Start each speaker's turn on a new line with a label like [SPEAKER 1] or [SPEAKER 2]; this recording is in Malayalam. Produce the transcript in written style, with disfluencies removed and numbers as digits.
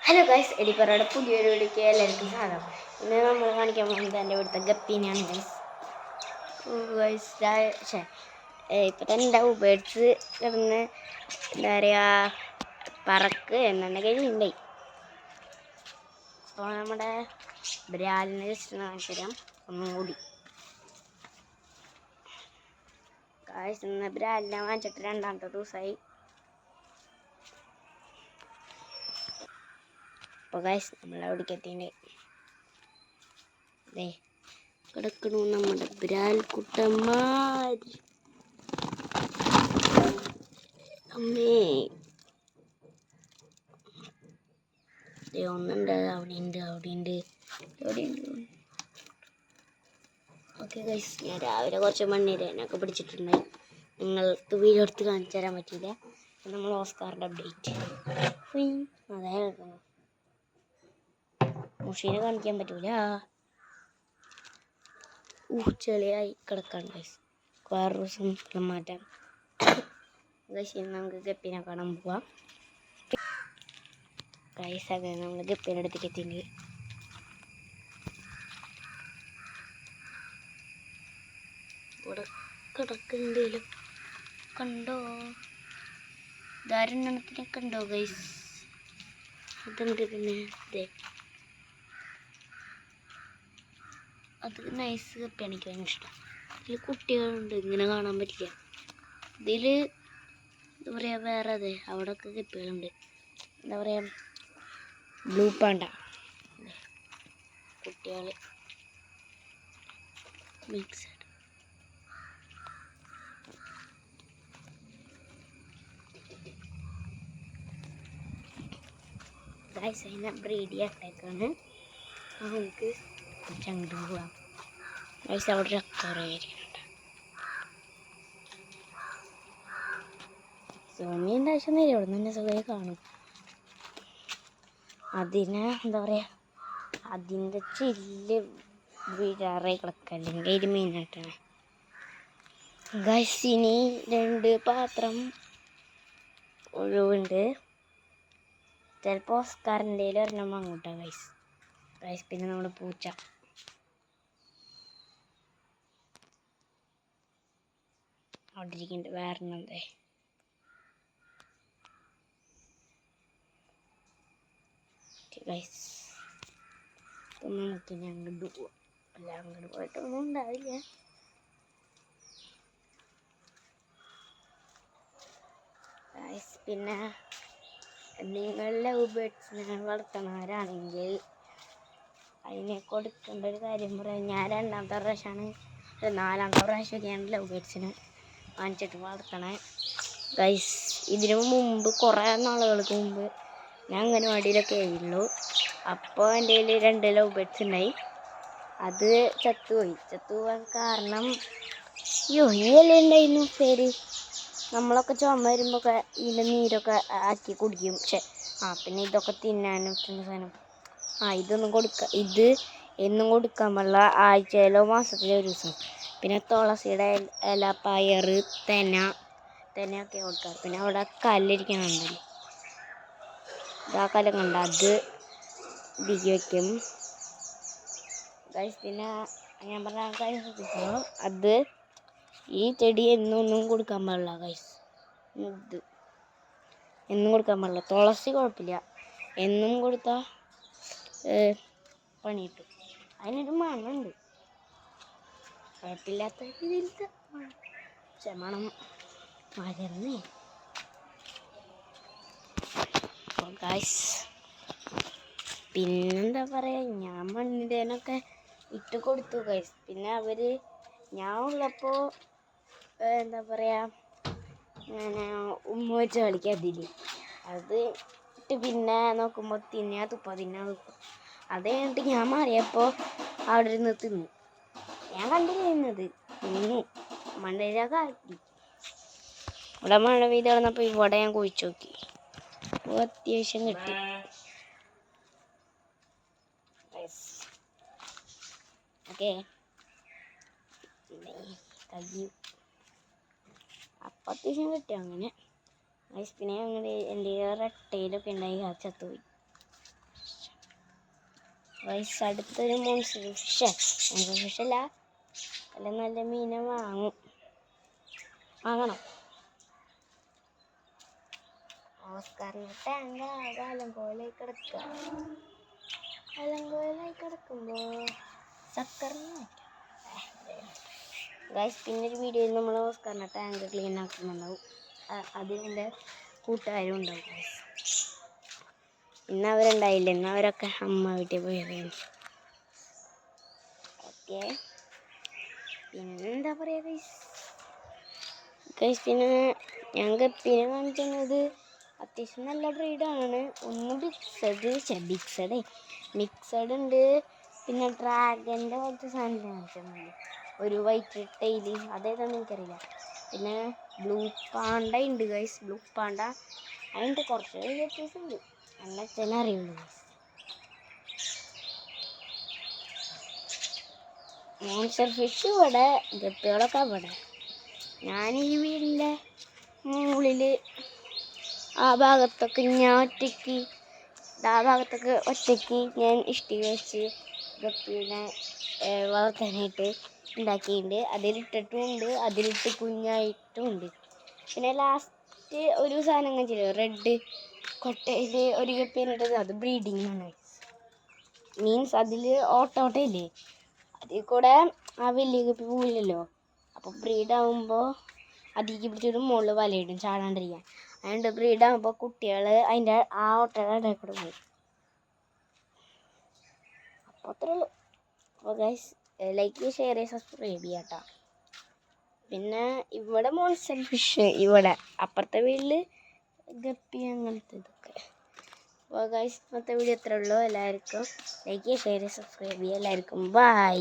[SPEAKER 1] ഹലോ ഗൈസ്, എലിപ്പറയുടെ പുതിയൊരു വീഡിയോയ്ക്ക് എല്ലാവർക്കും സ്വാഗതം. ഇന്ന് നമ്മൾ കാണിക്കാൻ പോകുന്നത് എൻ്റെ ഇവിടുത്തെ ഗപ്പീനെയാണ് ഗൈസ്. ഗൈസ് ഇപ്പം തന്നെ ഉണ്ടാവും ബേഡ്സ് കിടന്ന് എന്താ പറയുക പറക്ക് എന്നുണ്ടെങ്കിൽ ഉണ്ടായി. അപ്പോൾ നമ്മുടെ ബ്രാലിനെ ജസ്റ്റ് കാണിച്ചു തരാം ഒന്നും കൂടി. ഗൈസ് ഇന്ന് ബ്രാലിനെ വാങ്ങിച്ചിട്ട് 2ാമത്തെ ദിവസമായി. അപ്പോൾ ഗൈസ് നമ്മളവിടേക്ക് എത്തിയിട്ടുണ്ട്. അതെ കിടക്കണു നമ്മുടെ ബ്രാൽ കുട്ടന്മാർ. അമ്മേ ഒന്നുണ്ട്, അവിടെയുണ്ട്. ഓക്കെ ഗൈസ്, ഞാൻ രാവിലെ കുറച്ച് മണ്ണിരനൊക്കെ പിടിച്ചിട്ടുണ്ടായി. നിങ്ങൾക്ക് വീഡിയോ എടുത്ത് കാണിച്ചു തരാൻ പറ്റിയില്ല. നമ്മൾ ഓസ്കാറിൻ്റെ അപ്ഡേറ്റ് അതെ കിടക്കുന്നു. മുഷീനെ കാണിക്കാൻ പറ്റൂല. ചെളിയായി കിടക്കാൻ ഗൈസ്. വേറെ ദിവസം മാറ്റാം ഗൈസ്. നമുക്ക് ഗപ്പിനെ കാണാൻ പോവാം ഗൈസ്. അങ്ങനെ നമ്മൾ ഗപ്പിനെ അടുത്തേക്ക് എത്തിയിട്ടുണ്ട്. ഇവിടെ കിടക്കുന്നുണ്ടല്ലോ, കണ്ടോ? ധാരണത്തിനെ കണ്ടോ ഗൈസ്? അതുണ്ട്. പിന്നെ അതെ അത് നൈസ് കപ്പിയാണ്, എനിക്ക് ഭയങ്കര ഇഷ്ടം. ഇതിൽ കുട്ടികളുണ്ട്, ഇങ്ങനെ കാണാൻ പറ്റില്ല. ഇതിൽ എന്താ പറയുക, വേറെ അതെ അവിടെയൊക്കെ കപ്പികളുണ്ട്. എന്താ പറയുക, ബ്ലൂ പാണ്ട കുട്ടികൾ മിക്സഡ്. ഗൈസ് അതിനെ ബ്രീഡ് ചെയ്യാട്ടേക്കാണ്. നമുക്ക് അങ്ങോട്ട് പോവാം ഗൈസ്. അവിടെ ഒരു അക്കോറ ഇരിക്കുന്നുണ്ട്. സോമിൻ്റെ ആവശ്യമൊന്നുമില്ല, ഇവിടെ നിന്ന് തന്നെ സുഖമായി കാണും. അതിനെ എന്താ പറയുക, അതിൻ്റെ ചില്ല് വീഴാറെ കിടക്കുക, അല്ലെങ്കിൽ അതിൽ മീനായിട്ടാണ് ഗൈസ്. ഇനി 2 പാത്രം ഒഴിവുണ്ട്. ചിലപ്പോൾ ഓസ്കാറിൻ്റെ ഒരെണ്ണം അങ്ങോട്ടാണ് ഗൈസ്. പിന്നെ നമ്മുടെ പൂച്ച അവിടെ ഇരിക്കുന്നുണ്ട്. വേറെ എണ്ണേ ഗൈസ്. അപ്പം നമുക്ക് ഇനി അങ്ങോട്ട് പോവാം. അല്ല, അങ്ങോട്ട് പോയിട്ടൊന്നും ഉണ്ടാവില്ല. ഗൈസ് പിന്നെ നിങ്ങൾ ലവ് ബേഡ്സിനെ വളർത്തുന്നവരാണെങ്കിൽ അതിനെ കൊടുക്കേണ്ട ഒരു കാര്യം പറയാം. ഞാൻ 2ാമത്തെ പ്രാവശ്യമാണ് 4ാമത്തെ പ്രാവശ്യമൊക്കെയാണ് ലവ് ബേഡ്സിനെ വാങ്ങിച്ചിട്ട് വളർത്തണേ ഗൈസ്. ഇതിനു മുമ്പ് കുറേ നാളുകൾക്ക് മുമ്പ് ഞാൻ അംഗനവാടിയിലൊക്കെ ആയിരുന്നു. അപ്പോൾ എൻ്റെ കയ്യിൽ 2 ലവ് ബേഡ്സ് ഉണ്ടായി. അത് ചത്തുപോകാൻ കാരണം ഈ ഇല ഉണ്ടായിരുന്നു പേര്. നമ്മളൊക്കെ ചുമ വരുമ്പോൾ ഒക്കെ ഇതിൻ്റെ നീരൊക്കെ ആക്കി കുടിക്കും. പിന്നെ ഇതൊക്കെ തിന്നാനും പറ്റുന്ന സാധനം. ഇത് എന്നും കൊടുക്കാൻ പാടില്ല, ആഴ്ചയിലോ മാസത്തിലോ ഒരു ദിവസം. പിന്നെ തുളസിയുടെ ഇല, പയറ്, തെനയൊക്കെ കൊടുക്കുക. പിന്നെ അവിടെ കല്ലിരിക്കണുണ്ടല്ലോ, ആ കല്ലും കണ്ട അത് ഇതിക്ക് വയ്ക്കും ഗൈസ്. പിന്നെ ഞാൻ പറഞ്ഞ കാര്യം ശ്രദ്ധിക്കണം, അത് ഈ ചെടി എന്നൊന്നും കൊടുക്കാൻ പാടില്ല ഗൈസ്. ഇത് എന്നും കൊടുക്കാൻ പാടില്ല. തുളസി കുഴപ്പമില്ല, എന്നും കൊടുത്താൽ പണിയിട്ടു. അതിനൊരു മണമുണ്ട്, കുഴപ്പമില്ലാത്ത രീതിയിലത്തെ മണം മരുന്നേ ഗൈസ്. പിന്നെന്താ പറയുക, ഞാൻ മണ്ണിരനൊക്കെ ഇട്ട് കൊടുത്തു ഗൈസ്. പിന്നെ ഞാൻ ഉള്ളപ്പോൾ എന്താ പറയുക, ഉമ്മ വെച്ച് കളിക്കാതില്ല. അത് ഇട്ട് പിന്നെ നോക്കുമ്പോൾ തുപ്പ. അത് കഴിഞ്ഞിട്ട് ഞാൻ മാറിയപ്പോൾ അവിടെ ഇരുന്ന് തിന്നു. ഞാൻ കണ്ടിരുന്നത് തിന്നു. മണ്ണിരൊക്കെ ആക്കി. ഇവിടെ മഴ പെയ്ത് കിടന്നപ്പോൾ ഇവിടെ ഞാൻ കുഴിച്ചു നോക്കി. അപ്പോൾ അത്യാവശ്യം കിട്ടി. ഓക്കെ അപ്പം അത്യാവശ്യം കിട്ടി അങ്ങനെ. പിന്നെ ഞങ്ങൾ എൻ്റെ റെട്ടയിലൊക്കെ ഉണ്ടായി, ആ ചത്തുപോയി. ഗൈസ് അടുത്തൊരു മോൺസ്റ്റർ ഫിഷ് അല്ല നല്ല മീനെ വാങ്ങണം. ഓസ്കാറിൻ്റെ ടാങ്ക് അലങ്കോലായി കിടക്കുമ്പോൾ സക്കറിന് ഗൈസ് പിന്നൊരു വീഡിയോയിൽ നമ്മൾ ഓസ്കാറിൻ്റെ ടാങ്ക് ക്ലീൻ ആക്കുന്നുണ്ടാവും. അതിൻ്റെ കൂട്ടുകാരും ഉണ്ടാവും ഗൈസ്. ഇന്ന് അവരുണ്ടായില്ല, ഇന്ന് അവരൊക്കെ അമ്മ വീട്ടിൽ പോയതാണ്. ഓക്കെ, പിന്നെന്താ പറയുക ഗൈസ് പിന്നെ ഞാൻ ഗപ്പിനെ കാണിക്കുന്നത് അത്യാവശ്യം നല്ല ബ്രീഡാണ്. ഒന്ന് മിക്സഡ് ഉണ്ട്, പിന്നെ ഡ്രാഗൻ്റെ പോലത്തെ സാധനം കാണിച്ചിട്ടുണ്ട്, ഒരു വൈറ്റ് ടൈല്, അതേതാണെന്ന് എനിക്കറിയില്ല. പിന്നെ ബ്ലൂ പാണ്ട ഉണ്ട് ഗൈസ്, ബ്ലൂ പാണ്ട അതിൻ്റെ കുറച്ച് വ്യത്യാസമുണ്ട്, എന്നെ അറിയുള്ളൂ ഗൈസ്. മോൺസ്റ്റർ ഫിഷ് ഇവിടെ, ഗപ്പികളൊക്കെ അവിടെ. ഞാൻ ഈ വീടിൻ്റെ മുകളിൽ ആ ഭാഗത്തൊക്കെ ഒറ്റയ്ക്ക് ഞാൻ ഇഷ്ടിക വെച്ച് ഗപ്പീനെ വളർത്താനായിട്ട് ഉണ്ടാക്കിയിട്ടുണ്ട്. അതിലിട്ടിട്ടുമുണ്ട്, അതിലിട്ട് കുഞ്ഞായിട്ടുമുണ്ട്. പിന്നെ ലാസ്റ്റ് ഒരു സാധനം കാണിച്ചില്ല, റെഡ് കൊട്ടയിൽ ഒരു ഗപ്പീനിട്ടത്, അത് ബ്രീഡിങ് ആണ്. മീൻസ് അതിൽ ഓട്ടയില്ലേ, അതിൽ കൂടെ ആ വലിയ ഗപ്പി പോവില്ലല്ലോ. അപ്പോൾ ബ്രീഡാകുമ്പോൾ അതിലേക്ക് പിടിച്ചിട്ട് മുകളിൽ വലയിടും ചാടാണ്ടിരിക്കാൻ. അതുകൊണ്ട് ബ്രീഡാകുമ്പോൾ കുട്ടികൾ അതിൻ്റെ ആ ഓട്ടയുടെ ഇടയിൽ കൂടെ പോകും. അപ്പോൾ അത്രേ ഉള്ളൂ. അപ്പോൾ ഗൈസ് ലൈക്ക്, ഷെയർ, സബ്സ്ക്രൈബ് ചെയ്യാം കേട്ടോ. പിന്നെ ഇവിടെ മോൺസ്റ്റർ ഫിഷ്, ഇവിടെ അപ്പുറത്തെ വീട്ടിൽ ഗപ്പി, അങ്ങനത്തെ ഇതൊക്കെ. അപ്പോൾ ഗൈസ് ഇന്നത്തെ വീഡിയോ അത്രേ ഉള്ളൂ. എല്ലാവർക്കും ലൈക്ക്, ഷെയർ, സബ്സ്ക്രൈബ് ചെയ്യുക. എല്ലാവർക്കും ബൈ.